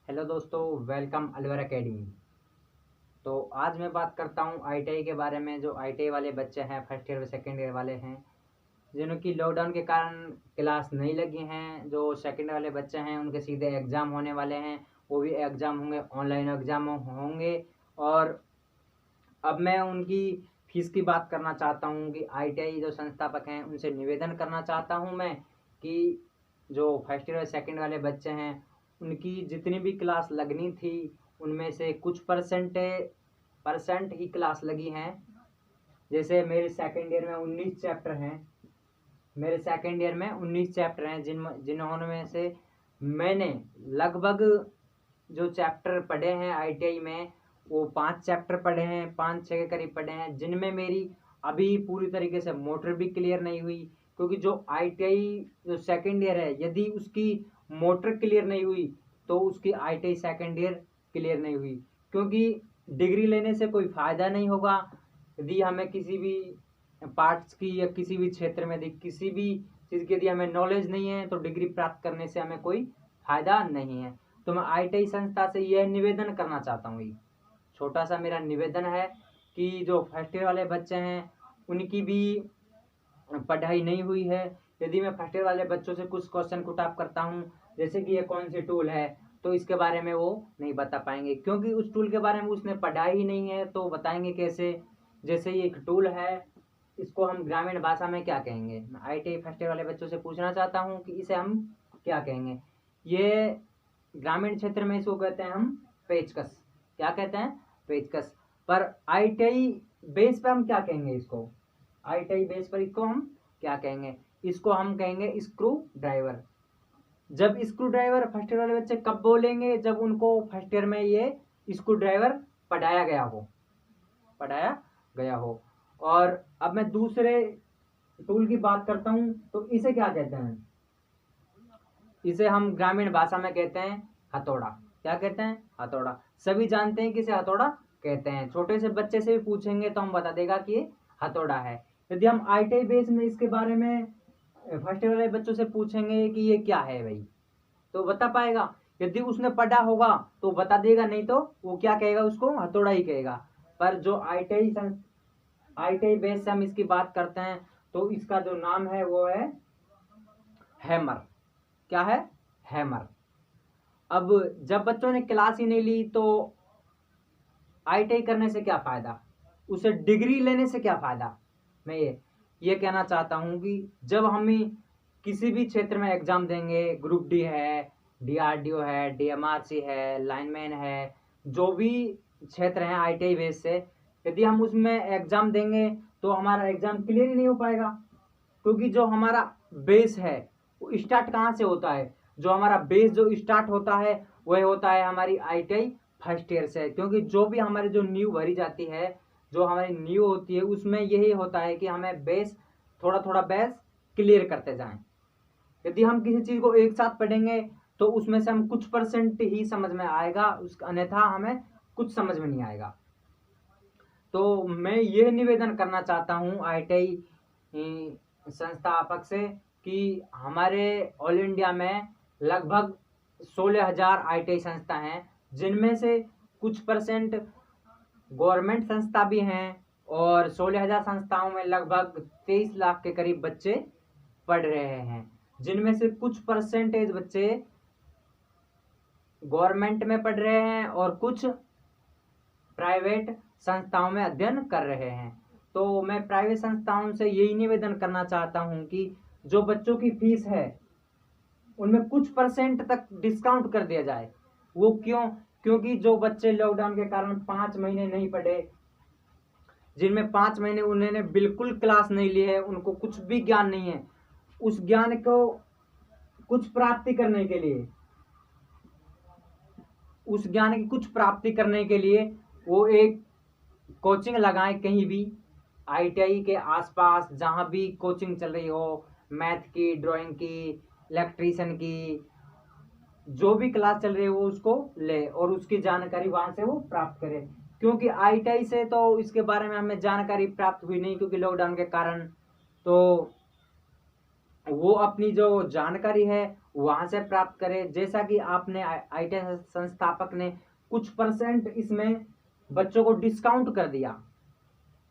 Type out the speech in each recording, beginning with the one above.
Hello दोस्तों, welcome Alwar academy. तो आज मैं बात करता हूँ आईटीआई के बारे में। जो आईटीआई वाले बच्चे हैं, फर्स्ट ईयर व सेकेंड ईयर वाले हैं, जिन्हों की लॉकडाउन के कारण क्लास नहीं लगी हैं। जो सेकेंड वाले बच्चे हैं उनके सीधे एग्ज़ाम होने वाले हैं। वो भी एग्ज़ाम होंगे, ऑनलाइन एग्ज़ाम होंगे। और अब मैं उनकी फ़ीस की बात करना चाहता हूँ कि आईटीआई जो संस्थापक हैं उनसे निवेदन करना चाहता हूँ मैं कि जो फर्स्ट ईयर और सेकेंड वाले बच्चे हैं उनकी जितनी भी क्लास लगनी थी उनमें से कुछ परसेंट ही क्लास लगी हैं। जैसे मेरे सेकेंड ईयर में 19 चैप्टर हैं। मेरे सेकेंड ईयर में 19 चैप्टर हैं जिन्होंने में से मैंने लगभग जो चैप्टर पढ़े हैं आईटीआई में वो 5 चैप्टर पढ़े हैं, 5-6 के करीब पढ़े हैं, जिनमें मेरी अभी पूरी तरीके से मोटर भी क्लियर नहीं हुई। क्योंकि जो आईटीआई जो सेकेंड ईयर है, यदि उसकी मोटर क्लियर नहीं हुई तो उसकी आईटीआई सेकेंड ईयर क्लियर नहीं हुई। क्योंकि डिग्री लेने से कोई फ़ायदा नहीं होगा यदि हमें किसी भी पार्ट्स की या किसी भी क्षेत्र में किसी भी चीज़ की यदि हमें नॉलेज नहीं है तो डिग्री प्राप्त करने से हमें कोई फ़ायदा नहीं है। तो मैं आईटीआई संस्था से यह निवेदन करना चाहता हूँ। छोटा सा मेरा निवेदन है कि जो फर्स्ट ईयर वाले बच्चे हैं उनकी भी पढ़ाई नहीं हुई है। यदि मैं फर्स्ट ईयर वाले बच्चों से कुछ क्वेश्चन पुट अप करता हूँ, जैसे कि ये कौन सी टूल है, तो इसके बारे में वो नहीं बता पाएंगे क्योंकि उस टूल के बारे में उसने पढ़ा ही नहीं है। तो बताएंगे कैसे? जैसे ये एक टूल है, इसको हम ग्रामीण भाषा में क्या कहेंगे? मैं आईटीआई फर्स्ट ईयर वाले बच्चों से पूछना चाहता हूँ कि इसे हम क्या कहेंगे। ये ग्रामीण क्षेत्र में इसको कहते हैं हम पेचकस। क्या कहते हैं? पेचकस। पर आईटीआई बेस पर हम क्या कहेंगे इसको? आईटीआई बेस पर इसको हम क्या कहेंगे? इसको हम कहेंगे स्क्रू ड्राइवर। जब स्क्रू ड्राइवर फर्स्ट ईयर वाले बच्चे कब बोलेंगे? जब उनको फर्स्ट ईयर में ये स्क्रू ड्राइवर पढ़ाया गया हो। और अब मैं दूसरे टूल की बात करता हूं, तो इसे क्या कहते हैं? इसे हम ग्रामीण भाषा में कहते हैं हथौड़ा। क्या कहते हैं? हथौड़ा। सभी जानते हैं कि इसे हथौड़ा कहते हैं। छोटे से बच्चे से भी पूछेंगे तो हम बता देगा कि ये हथौड़ा है। यदि हम आईटीआई बेस में इसके बारे में फर्स्ट ईयर वाले बच्चों से पूछेंगे कि ये क्या है भाई, तो बता पाएगा। यदि उसने पढ़ा होगा तो बता देगा, नहीं तो वो क्या कहेगा? उसको हथौड़ा ही कहेगा। पर जो आईटीआई बेस से हम इसकी बात करते हैं तो इसका जो नाम है वो है हैमर। क्या है? हैमर। अब जब बच्चों ने क्लास ही नहीं ली तो आईटीआई करने से क्या फ़ायदा? उसे डिग्री लेने से क्या फ़ायदा? मैं ये कहना चाहता हूँ कि जब हम किसी भी क्षेत्र में एग्ज़ाम देंगे, ग्रुप डी है, डीआरडीओ है, डीएमआरसी है, लाइनमैन है, जो भी क्षेत्र हैं आईटीआई बेस से, यदि हम उसमें एग्ज़ाम देंगे तो हमारा एग्ज़ाम क्लियर ही नहीं हो पाएगा। क्योंकि जो हमारा बेस है वो स्टार्ट कहाँ से होता है? जो हमारा बेस जो स्टार्ट होता है वह होता है हमारी आईटीआई फर्स्ट ईयर से। क्योंकि जो भी हमारी जो नींव भरी जाती है, जो हमारी नींव होती है, उसमें यही होता है कि हमें बेस थोड़ा थोड़ा बेस क्लियर करते जाएं। यदि हम किसी चीज़ को एक साथ पढ़ेंगे तो उसमें से हम कुछ परसेंट ही समझ में आएगा, अन्यथा हमें कुछ समझ में नहीं आएगा। तो मैं ये निवेदन करना चाहता हूँ आईटीआई संस्थापक से कि हमारे ऑल इंडिया में लगभग 16,000 आईटीआई संस्था हैं, जिनमें से कुछ परसेंट गवर्नमेंट संस्था भी हैं। और 16,000 संस्थाओं में लगभग 23 लाख के करीब बच्चे पढ़ रहे हैं, जिनमें से कुछ परसेंटेज बच्चे गवर्नमेंट में पढ़ रहे हैं और कुछ प्राइवेट संस्थाओं में अध्ययन कर रहे हैं। तो मैं प्राइवेट संस्थाओं से यही निवेदन करना चाहता हूं कि जो बच्चों की फीस है उनमें कुछ परसेंट तक डिस्काउंट कर दिया जाए। वो क्यों? क्योंकि जो बच्चे लॉकडाउन के कारण 5 महीने नहीं पढ़े, जिनमें 5 महीने उन्होंने बिल्कुल क्लास नहीं ली है, उनको कुछ भी ज्ञान नहीं है, उस ज्ञान को कुछ प्राप्ति करने के लिए, उस ज्ञान की कुछ प्राप्ति करने के लिए वो एक कोचिंग लगाएं कहीं भी आईटीआई के आसपास, जहाँ भी कोचिंग चल रही हो, मैथ की, ड्राइंग की, इलेक्ट्रीशियन की, जो भी क्लास चल रही है वो उसको ले और उसकी जानकारी वहाँ से वो प्राप्त करे। क्योंकि आईटीआई से तो इसके बारे में हमें जानकारी प्राप्त हुई नहीं, क्योंकि लॉकडाउन के कारण। तो वो अपनी जो जानकारी है वहाँ से प्राप्त करें। जैसा कि आपने ITI संस्थापक ने कुछ % इसमें बच्चों को डिस्काउंट कर दिया,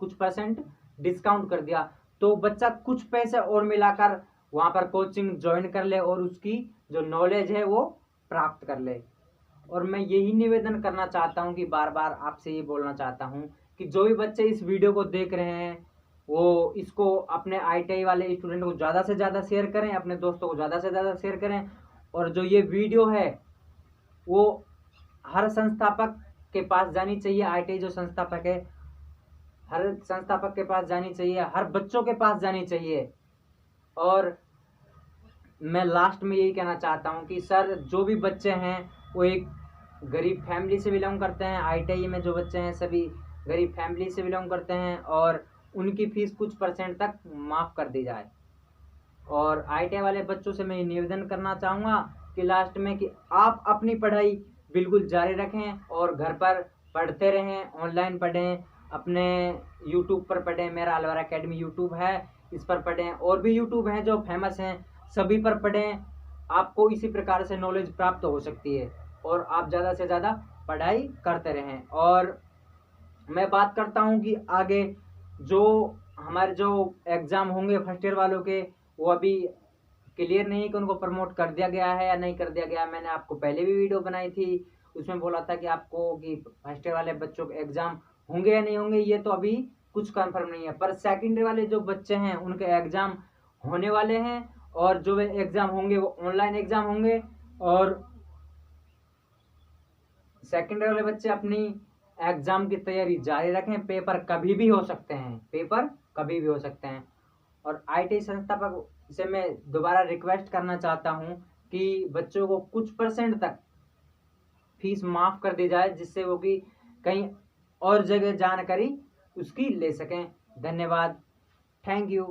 कुछ % डिस्काउंट कर दिया, तो बच्चा कुछ पैसे और मिलाकर वहाँ पर कोचिंग ज्वाइन कर ले और उसकी जो नॉलेज है वो प्राप्त कर ले। और मैं यही निवेदन करना चाहता हूँ कि बार बार आपसे ये बोलना चाहता हूँ कि जो भी बच्चे इस वीडियो को देख रहे हैं वो इसको अपने ITI वाले स्टूडेंट को ज़्यादा से ज़्यादा शेयर करें, अपने दोस्तों को ज़्यादा से ज़्यादा शेयर करें। और जो ये वीडियो है वो हर संस्थापक के पास जानी चाहिए। ITI जो संस्थापक है हर संस्थापक के पास जानी चाहिए, हर बच्चों के पास जानी चाहिए। और मैं लास्ट में यही कहना चाहता हूँ कि सर जो भी बच्चे हैं वो एक गरीब फैमिली से बिलोंग करते हैं, ITI में जो बच्चे हैं सभी गरीब फैमिली से बिलोंग करते हैं, और उनकी फीस कुछ % तक माफ़ कर दी जाए। और ITI वाले बच्चों से मैं ये निवेदन करना चाहूँगा कि लास्ट में कि आप अपनी पढ़ाई बिल्कुल जारी रखें और घर पर पढ़ते रहें, ऑनलाइन पढ़ें, अपने यूट्यूब पर पढ़ें। मेरा अलवर एकेडमी यूट्यूब है, इस पर पढ़ें। और भी यूट्यूब हैं जो फेमस हैं, सभी पर पढ़ें। आपको इसी प्रकार से नॉलेज प्राप्त हो सकती है और आप ज़्यादा से ज़्यादा पढ़ाई करते रहें। और मैं बात करता हूँ कि आगे जो हमारे जो एग्ज़ाम होंगे फर्स्ट ईयर वालों के, वो अभी क्लियर नहीं कि उनको प्रमोट कर दिया गया है या नहीं कर दिया गया। मैंने आपको पहले भी वीडियो बनाई थी, उसमें बोला था कि आपको कि फर्स्ट ईयर वाले बच्चों के एग्ज़ाम होंगे या नहीं होंगे, ये तो अभी कुछ कंफर्म नहीं है। पर सेकंड ईयर वाले जो बच्चे हैं उनके एग्ज़ाम होने वाले हैं, और जो वे एग्ज़ाम होंगे वो ऑनलाइन एग्ज़ाम होंगे। और सेकंड ईयर वाले बच्चे अपनी एग्ज़ाम की तैयारी जारी रखें। पेपर कभी भी हो सकते हैं, पेपर कभी भी हो सकते हैं। और ITI संस्थापक से मैं दोबारा रिक्वेस्ट करना चाहता हूँ कि बच्चों को कुछ % तक फीस माफ़ कर दी जाए, जिससे वो कि कहीं और जगह जानकारी उसकी ले सकें। धन्यवाद, थैंक यू।